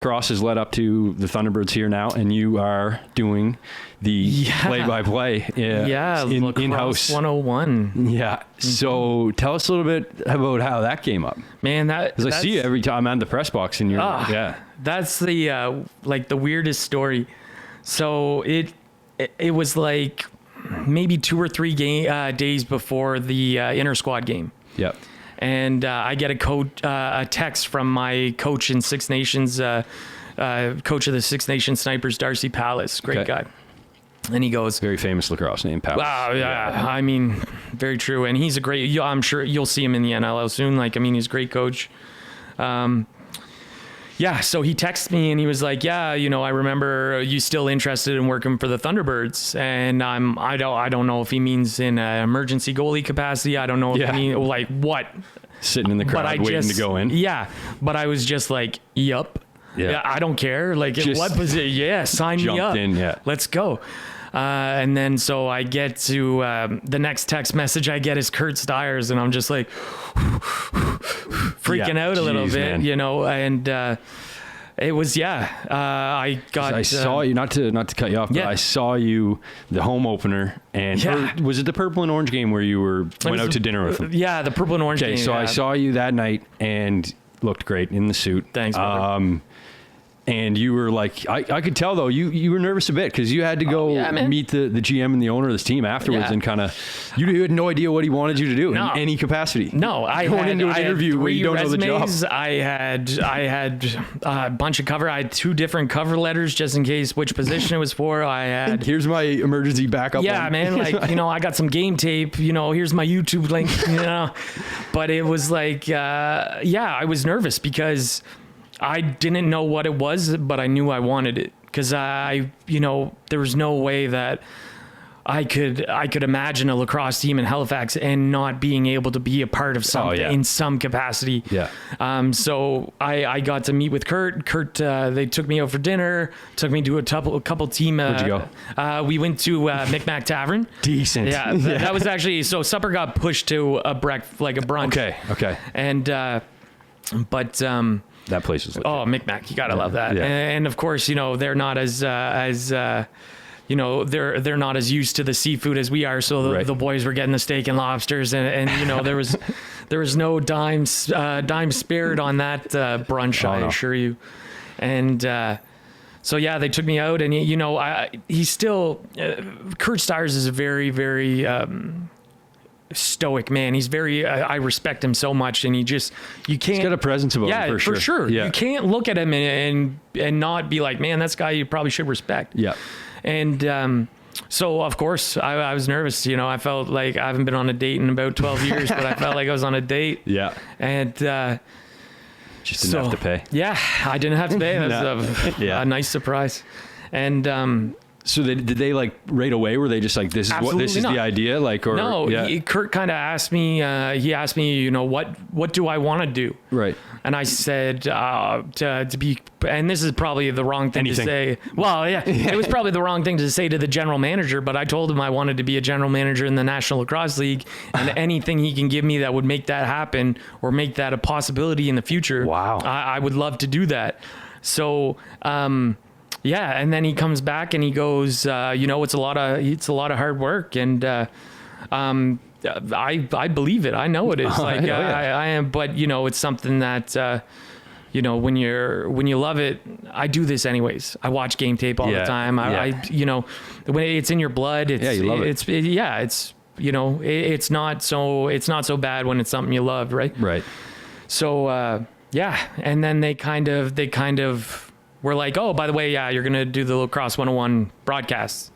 Cross has led up to the Thunderbirds here now, and you are doing the play-by-play in-house 101. Yeah. Mm-hmm. So tell us a little bit about how that came up. Man, because I see you every time I'm in the press box, and you're That's the like the weirdest story. So it was like maybe 2 or 3 days before the inter-squad game. Yep. And I get a text from my coach in Six Nations, coach of the Six Nations Snipers, Darcy Palace, great guy. And he goes, very famous lacrosse name, Palace. Wow, yeah. I mean, very true. And he's a great. I'm sure you'll see him in the NLL soon. Like, I mean, he's a great coach. Yeah, so he texted me and he was like, "Yeah, you know, I remember you still interested in working for the Thunderbirds." And I don't know if he means in an emergency goalie capacity. I don't know if he means like what. Sitting in the crowd waiting to go in. Yeah, but I was just like, "Yup, yeah, I don't care. Like, what position? Yeah, sign me up. Let's go." And then so I get to the next text message I get is Kurt Stiers, and I'm just like freaking out a little bit, man. You know, and it was I saw you, not to cut you off, but I saw you the home opener, and was it the purple and orange game where you went out to dinner with them? Yeah, the purple and orange game. So I saw you that night and looked great in the suit. Thanks, brother. And you were like, I could tell though, you were nervous a bit because you had to go meet the GM and the owner of this team afterwards, and kind of, you had no idea what he wanted you to do in any capacity. No, going into an interview where you don't know the job. I had a bunch of I had 2 different cover letters just in case which position it was for. I had, here's my emergency backup. Yeah, man. Like, you know, I got some game tape, you know, here's my YouTube link, you know, but it was like, I was nervous because I didn't know what it was, but I knew I wanted it because there was no way that I could imagine a lacrosse team in Halifax and not being able to be a part of something in some capacity. Yeah. So I got to meet with Kurt. They took me out for dinner, took me to a couple team. Where'd you go? We went to Micmac Tavern. Decent. Yeah. That was actually, so supper got pushed to a brunch. Okay. And, that place is legit. Oh, Micmac, you gotta love that. Yeah. And of course, you know, they're not as you know, they're not as used to the seafood as we are. So the boys were getting the steak and lobsters, and you know, there was no dime spared on that brunch. I assure you. And so they took me out, and you know, he's still Kurt Stiers is a very, very stoic man. He's very I respect him so much, and you can't, he's got a presence about him for sure. You can't look at him and not be like, man, that's a guy you probably should respect. And so of course I was nervous. You know, I felt like I haven't been on a date in about 12 years, but I felt like I was on a date. And just didn't have to pay. I didn't have to pay. That's a nice surprise. And so did they like right away? Were they just like, this is the idea? Like, or no? Kurt kind of asked me. He asked me, you know, what do I want to do? Right. And I said to be, and this is probably the wrong thing to say. Well, it was probably the wrong thing to say to the general manager. But I told him I wanted to be a general manager in the National Lacrosse League, and anything he can give me that would make that happen or make that a possibility in the future. Wow. I would love to do that. So. And then he comes back and he goes, you know, it's a lot of hard work, and I believe it. I know it is. Like I am, but you know, it's something that you know, when you love it. I do this anyways. I watch game tape all the time. I you know, when it's in your blood, it's you love it. It's you know, it's not so bad when it's something you love, right? So and then they kind of were like, oh, by the way, you're gonna do the Lacrosse 101 broadcasts.